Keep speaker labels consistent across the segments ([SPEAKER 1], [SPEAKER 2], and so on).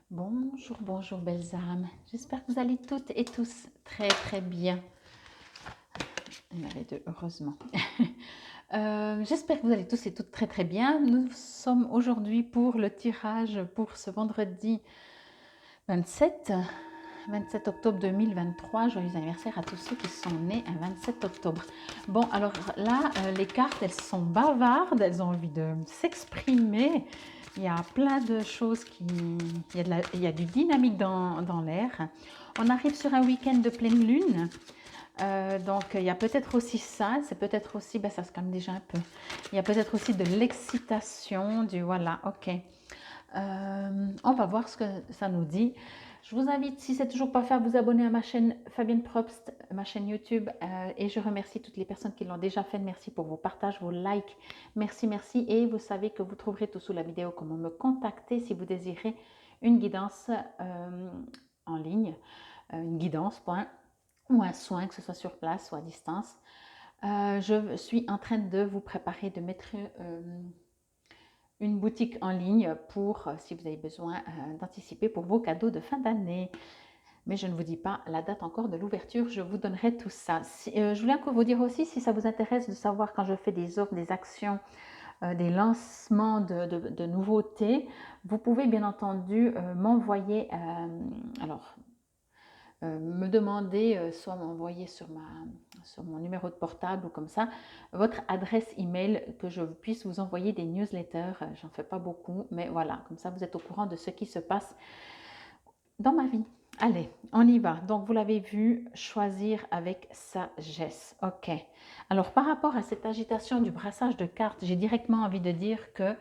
[SPEAKER 1] Bonjour, bonjour belles âmes. J'espère que vous allez toutes et tous très très bien. Il y en avait deux, heureusement. J'espère que vous allez tous et toutes très très bien. Nous sommes aujourd'hui pour le tirage pour ce vendredi 27, 27 octobre 2023. Joyeux anniversaire à tous ceux qui sont nés un 27 octobre. Bon, alors là, les cartes, elles sont bavardes, elles ont envie de s'exprimer. Il y a plein de choses il y a du dynamique dans l'air. On arrive sur un week-end de pleine lune. Donc, il y a peut-être aussi ça. C'est peut-être aussi, ben, ça se calme déjà un peu. Il y a peut-être aussi de l'excitation, du voilà, ok. On va voir ce que ça nous dit. Je vous invite, si ce n'est toujours pas fait, à vous abonner à ma chaîne Fabienne Probst, ma chaîne YouTube. Et je remercie toutes les personnes qui l'ont déjà fait. Merci pour vos partages, vos likes. Merci, merci. Et vous savez que vous trouverez tout sous la vidéo comment me contacter si vous désirez une guidance en ligne. Une guidance, point. Ou un soin, que ce soit sur place ou à distance. Je suis en train de vous préparer, de mettre une boutique en ligne pour, si vous avez besoin d'anticiper pour vos cadeaux de fin d'année. Mais je ne vous dis pas la date encore de l'ouverture, je vous donnerai tout ça. Je voulais encore vous dire aussi, si ça vous intéresse de savoir quand je fais des offres, des actions, des lancements de nouveautés, vous pouvez bien entendu m'envoyer, me demander, soit m'envoyer sur mon numéro de portable ou comme ça, votre adresse email que je puisse vous envoyer des newsletters. J'en fais pas beaucoup, mais voilà, comme ça vous êtes au courant de ce qui se passe dans ma vie. Allez, on y va. Donc, vous l'avez vu, choisir avec sagesse. OK. Alors, par rapport à cette agitation du brassage de cartes, j'ai directement envie de dire que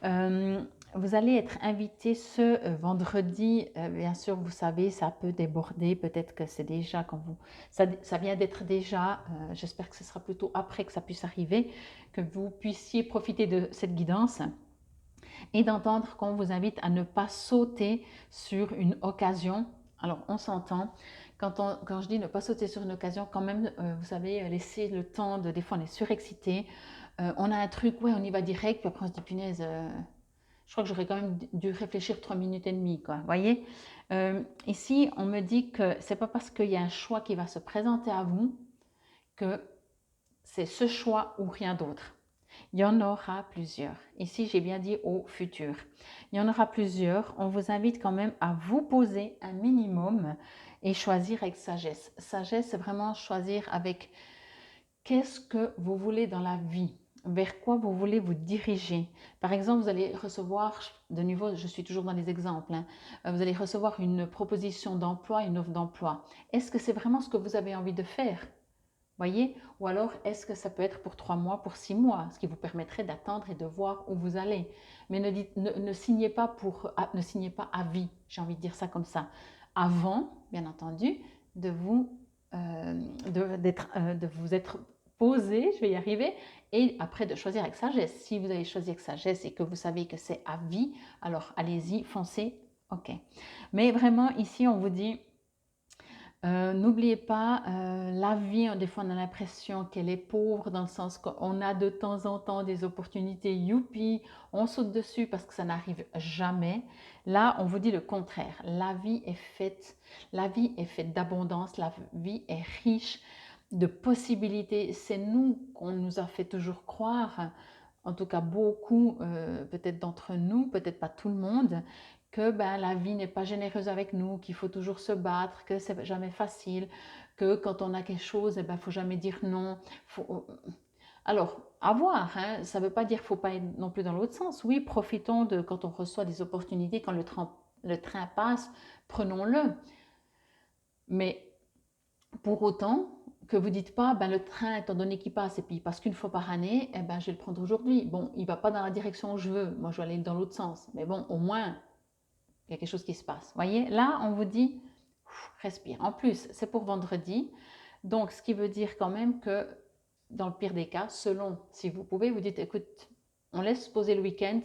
[SPEAKER 1] euh, vous allez être invité ce vendredi. Bien sûr, vous savez, ça peut déborder. Peut-être que c'est déjà quand vous... Ça vient d'être déjà. J'espère que ce sera plutôt après que ça puisse arriver, que vous puissiez profiter de cette guidance et d'entendre qu'on vous invite à ne pas sauter sur une occasion. Alors, on s'entend. Quand je dis ne pas sauter sur une occasion, quand même, vous savez, laisser le temps des fois, on est surexcité. On a un truc, ouais, on y va direct, puis après, on se dit, punaise, je crois que j'aurais quand même dû réfléchir 3 minutes et demie, quoi. Vous voyez. Ici, on me dit que c'est pas parce qu'il y a un choix qui va se présenter à vous que c'est ce choix ou rien d'autre. Il y en aura plusieurs. Ici, j'ai bien dit au futur. Il y en aura plusieurs. On vous invite quand même à vous poser un minimum et choisir avec sagesse. Sagesse, c'est vraiment choisir avec qu'est-ce que vous voulez dans la vie, vers quoi vous voulez vous diriger. Par exemple, vous allez recevoir, de nouveau, je suis toujours dans les exemples, hein, vous allez recevoir une proposition d'emploi, une offre d'emploi. Est-ce que c'est vraiment ce que vous avez envie de faire? Voyez? Ou alors, est-ce que ça peut être pour 3 mois, pour 6 mois, ce qui vous permettrait d'attendre et de voir où vous allez. Mais ne signez pas ne signez pas à vie, j'ai envie de dire ça comme ça. Avant, bien entendu, de vous être posé, je vais y arriver, et après de choisir avec sagesse. Si vous avez choisi avec sagesse et que vous savez que c'est à vie, alors allez-y, foncez, ok. Mais vraiment, ici, on vous dit n'oubliez pas, la vie, des fois on a l'impression qu'elle est pauvre dans le sens qu'on a de temps en temps des opportunités, youpi, on saute dessus parce que ça n'arrive jamais. Là, on vous dit le contraire. La vie est faite d'abondance, la vie est riche de possibilités. C'est nous qu'on nous a fait toujours croire, en tout cas beaucoup, peut-être d'entre nous, peut-être pas tout le monde, que ben, la vie n'est pas généreuse avec nous, qu'il faut toujours se battre, que c'est jamais facile, que quand on a quelque chose, il ne faut jamais dire non. Alors, à voir, hein, ça ne veut pas dire qu'il ne faut pas être non plus dans l'autre sens. Oui, profitons de quand on reçoit des opportunités, quand le train passe, prenons-le. Mais pour autant que vous ne dites pas, ben, le train, étant donné qu'il passe, et puis il passe qu'une fois par année, eh ben, je vais le prendre aujourd'hui. Bon, il ne va pas dans la direction où je veux, moi je vais aller dans l'autre sens. Mais bon, au moins, il y a quelque chose qui se passe. Voyez, là, on vous dit, respire. En plus, c'est pour vendredi. Donc, ce qui veut dire quand même que, dans le pire des cas, selon si vous pouvez, vous dites, écoute, on laisse poser le week-end,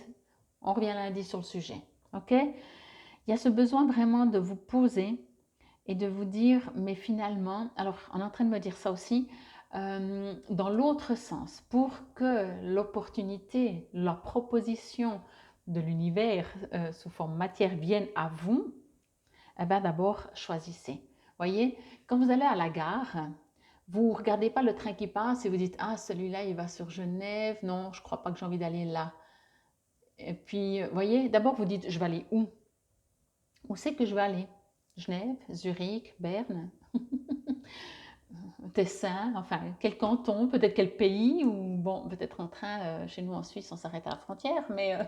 [SPEAKER 1] on revient lundi sur le sujet. OK? Il y a ce besoin vraiment de vous poser et de vous dire, mais finalement, alors on est en train de me dire ça aussi, dans l'autre sens, pour que l'opportunité, la proposition de l'univers sous forme matière viennent à vous, eh bien d'abord choisissez. Voyez, quand vous allez à la gare, vous ne regardez pas le train qui passe et vous dites ah celui-là il va sur Genève, non je ne crois pas que j'ai envie d'aller là. Et puis voyez, d'abord vous dites je vais aller où? Où c'est que je vais aller? Genève, Zurich, Berne, Tessin, enfin quel canton, peut-être quel pays, ou bon peut-être en train, chez nous en Suisse on s'arrête à la frontière, mais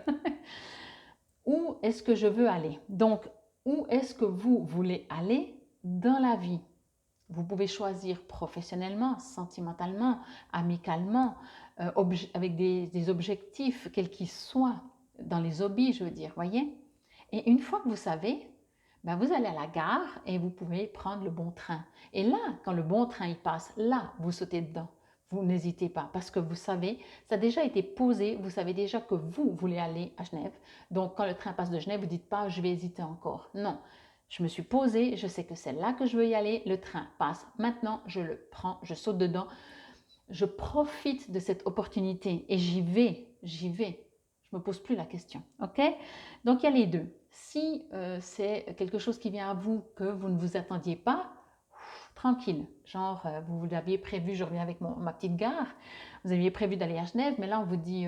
[SPEAKER 1] où est-ce que je veux aller? Donc où est-ce que vous voulez aller dans la vie? Vous pouvez choisir professionnellement, sentimentalement, amicalement, avec des objectifs, quels qu'ils soient, dans les hobbies, je veux dire, voyez. Et une fois que vous savez, ben vous allez à la gare et vous pouvez prendre le bon train. Et là, quand le bon train il passe, là, vous sautez dedans. Vous n'hésitez pas parce que vous savez, ça a déjà été posé, vous savez déjà que vous voulez aller à Genève. Donc, quand le train passe de Genève, vous ne dites pas je vais hésiter encore. Non, je me suis posée, je sais que c'est là que je veux y aller, le train passe. Maintenant, je le prends, je saute dedans, je profite de cette opportunité et j'y vais, j'y vais. Je ne me pose plus la question, ok? Donc, il y a les deux. Si c'est quelque chose qui vient à vous que vous ne vous attendiez pas, tranquille, genre vous l'aviez prévu, je reviens avec ma petite gare, vous aviez prévu d'aller à Genève, mais là on vous dit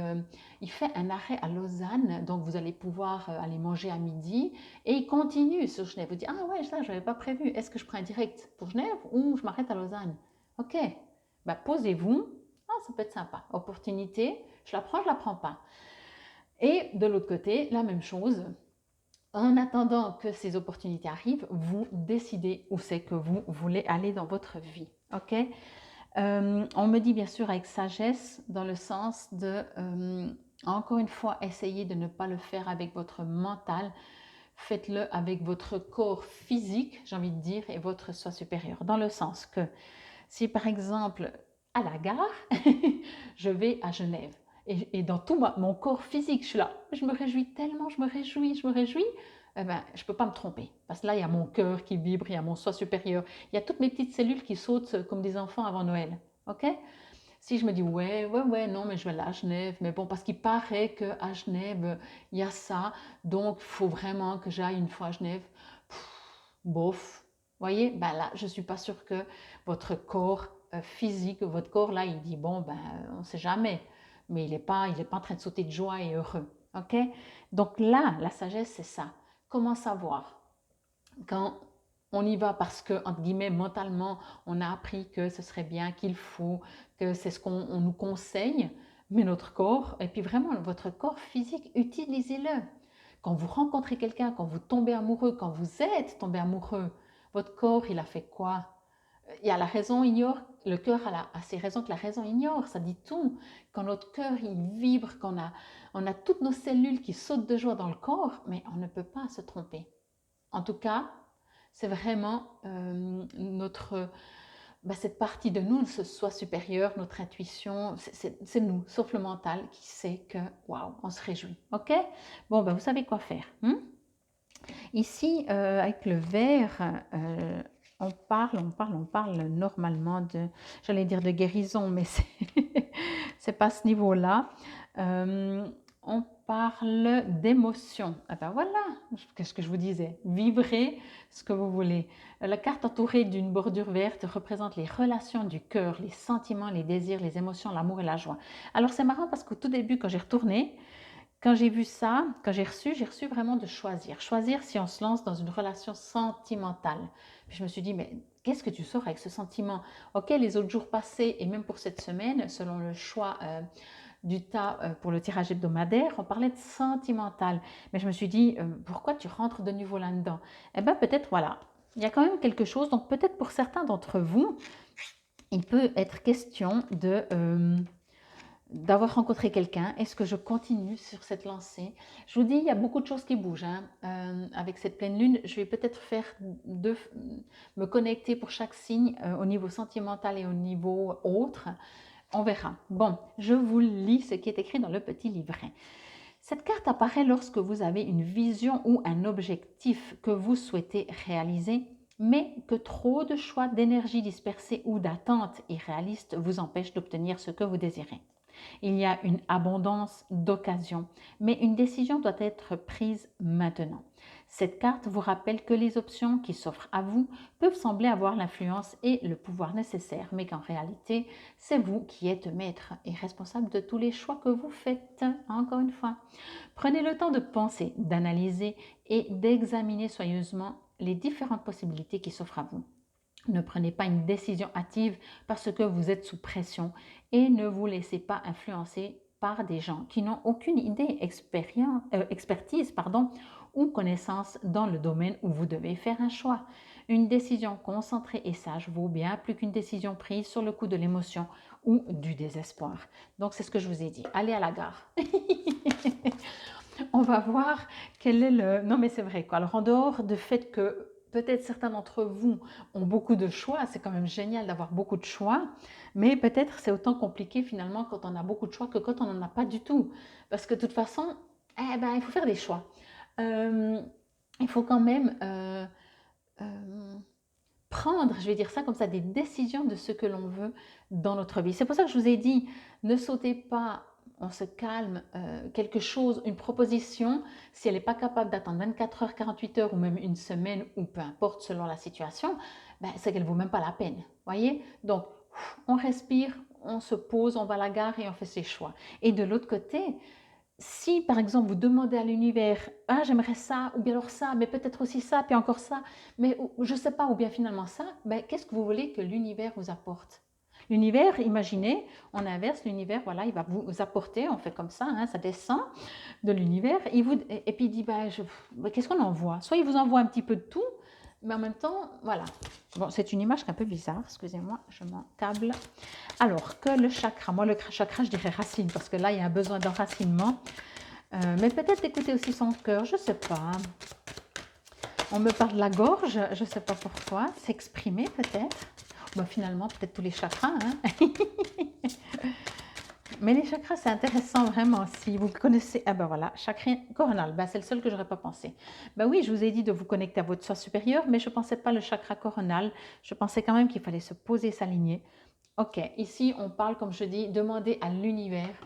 [SPEAKER 1] il fait un arrêt à Lausanne, donc vous allez pouvoir aller manger à midi, et il continue sur Genève, vous dites ah ouais, ça je n'avais pas prévu, est-ce que je prends un direct pour Genève ou je m'arrête à Lausanne? Ok, bah, posez-vous, ah, ça peut être sympa, opportunité, je la prends pas. Et de l'autre côté, la même chose, en attendant que ces opportunités arrivent, vous décidez où c'est que vous voulez aller dans votre vie. Ok? On me dit bien sûr avec sagesse, dans le sens de, encore une fois, essayez de ne pas le faire avec votre mental, faites-le avec votre corps physique, j'ai envie de dire, et votre soi supérieur. Dans le sens que si par exemple, à la gare, je vais à Genève, et dans tout mon corps physique, je suis là, je me réjouis tellement, je me réjouis, eh ben, je ne peux pas me tromper. Parce que là, il y a mon cœur qui vibre, il y a mon soi supérieur, il y a toutes mes petites cellules qui sautent comme des enfants avant Noël. Ok? Si je me dis, ouais, non, mais je vais aller à Genève, mais bon, parce qu'il paraît qu'à Genève, il y a ça, donc il faut vraiment que j'aille une fois à Genève. Bof. Vous voyez, ben là, je ne suis pas sûre que votre corps physique, votre corps là, il dit, bon, ben, on ne sait jamais, mais il est pas en train de sauter de joie et heureux. Ok? Donc là, la sagesse, c'est ça. Comment savoir quand on y va parce que, entre guillemets, mentalement, on a appris que ce serait bien, qu'il faut, que c'est ce qu'on nous conseille, mais notre corps, et puis vraiment votre corps physique, utilisez-le. Quand vous rencontrez quelqu'un, quand vous tombez amoureux, quand vous êtes tombé amoureux, votre corps, il a fait quoi? Il y a la raison ignore, le cœur a ses raisons que la raison ignore, ça dit tout. Quand notre cœur il vibre, on a toutes nos cellules qui sautent de joie dans le corps, mais on ne peut pas se tromper. En tout cas, c'est vraiment cette partie de nous, ce soi supérieur, notre intuition, c'est nous, sauf le mental qui sait que, waouh, on se réjouit. Ok? Bon, ben, vous savez quoi faire. Ici, avec le verre, on parle normalement de, j'allais dire de guérison, mais c'est pas ce niveau-là. On parle d'émotion. Ah ben voilà, qu'est-ce que je vous disais? Vivrez ce que vous voulez. La carte entourée d'une bordure verte représente les relations du cœur, les sentiments, les désirs, les émotions, l'amour et la joie. Alors c'est marrant parce qu'au tout début, quand j'ai retourné, quand j'ai vu ça, quand j'ai reçu vraiment de choisir. Choisir si on se lance dans une relation sentimentale. Puis je me suis dit, mais qu'est-ce que tu sors avec ce sentiment? Ok, les autres jours passés et même pour cette semaine, selon le choix du tas pour le tirage hebdomadaire, on parlait de sentimental. Mais je me suis dit, pourquoi tu rentres de nouveau là-dedans? Eh bien peut-être, voilà, il y a quand même quelque chose. Donc peut-être pour certains d'entre vous, il peut être question d'avoir rencontré quelqu'un. Est-ce que je continue sur cette lancée? Je vous dis, il y a beaucoup de choses qui bougent. Avec cette pleine lune, je vais peut-être me connecter pour chaque signe au niveau sentimental et au niveau autre. On verra. Bon, je vous lis ce qui est écrit dans le petit livret. Cette carte apparaît lorsque vous avez une vision ou un objectif que vous souhaitez réaliser, mais que trop de choix d'énergie dispersée ou d'attentes irréalistes vous empêchent d'obtenir ce que vous désirez. Il y a une abondance d'occasions, mais une décision doit être prise maintenant. Cette carte vous rappelle que les options qui s'offrent à vous peuvent sembler avoir l'influence et le pouvoir nécessaire, mais qu'en réalité, c'est vous qui êtes maître et responsable de tous les choix que vous faites. Encore une fois, prenez le temps de penser, d'analyser et d'examiner soigneusement les différentes possibilités qui s'offrent à vous. Ne prenez pas une décision hâtive parce que vous êtes sous pression et ne vous laissez pas influencer par des gens qui n'ont aucune idée, expertise ou connaissance dans le domaine où vous devez faire un choix. Une décision concentrée et sage vaut bien plus qu'une décision prise sur le coup de l'émotion ou du désespoir. Donc c'est ce que je vous ai dit. Allez à la gare. On va voir quel est le... Non mais c'est vrai quoi. Alors en dehors du fait que peut-être certains d'entre vous ont beaucoup de choix, c'est quand même génial d'avoir beaucoup de choix, mais peut-être c'est autant compliqué finalement quand on a beaucoup de choix que quand on n'en a pas du tout. Parce que de toute façon, il faut faire des choix. Il faut quand même prendre, je vais dire ça comme ça, des décisions de ce que l'on veut dans notre vie. C'est pour ça que je vous ai dit, ne sautez pas, on se calme, quelque chose, une proposition, si elle n'est pas capable d'attendre 24 heures, 48 heures ou même une semaine ou peu importe selon la situation, c'est qu'elle ne vaut même pas la peine. Voyez? Donc, on respire, on se pose, on va à la gare et on fait ses choix. Et de l'autre côté, si par exemple vous demandez à l'univers, ah j'aimerais ça, ou bien alors ça, mais peut-être aussi ça, puis encore ça, mais je ne sais pas, ou bien finalement ça, qu'est-ce que vous voulez que l'univers vous apporte? L'univers, imaginez, on inverse l'univers, voilà, il va vous apporter, on fait comme ça, hein, ça descend de l'univers, et puis il dit, qu'est-ce qu'on envoie? Soit il vous envoie un petit peu de tout, mais en même temps, voilà. Bon, c'est une image qui est un peu bizarre, excusez-moi, je m'en câble. Alors, que le chakra, moi le chakra, je dirais racine, parce que là, il y a un besoin d'enracinement. Mais peut-être écouter aussi son cœur, je ne sais pas. On me parle de la gorge, je ne sais pas pourquoi. S'exprimer peut-être. Finalement, peut-être tous les chakras. Hein. Mais les chakras, c'est intéressant vraiment. Si vous connaissez, voilà, chakra coronal, c'est le seul que je n'aurais pas pensé. Oui, je vous ai dit de vous connecter à votre soi supérieur, mais je ne pensais pas le chakra coronal. Je pensais quand même qu'il fallait se poser, s'aligner. Ok, ici, on parle, comme je dis, demander à l'univers.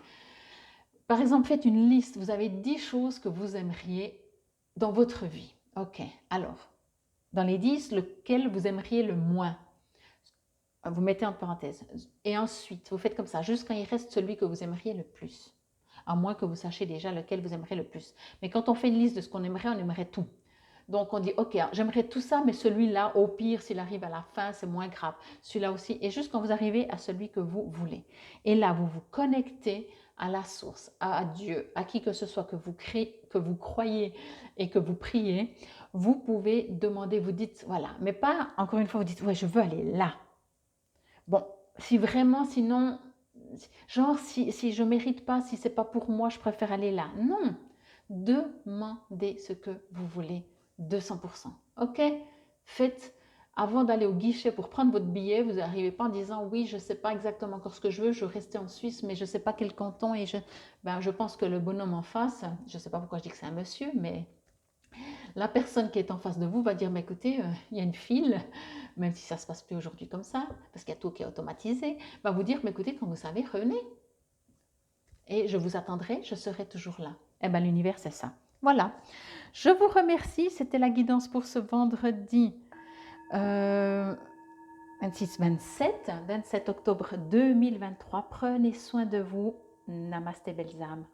[SPEAKER 1] Par exemple, faites une liste. Vous avez 10 choses que vous aimeriez dans votre vie. Ok, alors, dans les 10, lequel vous aimeriez le moins? Vous mettez entre parenthèses. Et ensuite, vous faites comme ça, jusqu'à il reste celui que vous aimeriez le plus. À moins que vous sachiez déjà lequel vous aimeriez le plus. Mais quand on fait une liste de ce qu'on aimerait, on aimerait tout. Donc on dit, ok, j'aimerais tout ça, mais celui-là, au pire, s'il arrive à la fin, c'est moins grave. Celui-là aussi. Et juste quand vous arrivez à celui que vous voulez. Et là, vous vous connectez à la source, à Dieu, à qui que ce soit que vous croyez et que vous priez. Vous pouvez demander, vous dites, voilà. Mais pas, encore une fois, vous dites, ouais, je veux aller là. Bon, si vraiment, sinon, genre, si je ne mérite pas, si ce n'est pas pour moi, je préfère aller là. Non, demandez ce que vous voulez, 200%. Ok? Faites, avant d'aller au guichet pour prendre votre billet, vous n'arrivez pas en disant, oui, je ne sais pas exactement encore ce que je veux rester en Suisse, mais je ne sais pas quel canton, et je pense que le bonhomme en face, je ne sais pas pourquoi je dis que c'est un monsieur, mais la personne qui est en face de vous va dire, écoutez, il y a une file, même si ça ne se passe plus aujourd'hui comme ça, parce qu'il y a tout qui est automatisé, va vous dire, écoutez, quand vous savez, revenez. Et je vous attendrai, je serai toujours là. L'univers, c'est ça. Voilà. Je vous remercie. C'était la guidance pour ce vendredi 27 octobre 2023. Prenez soin de vous. Namasté, belles âmes.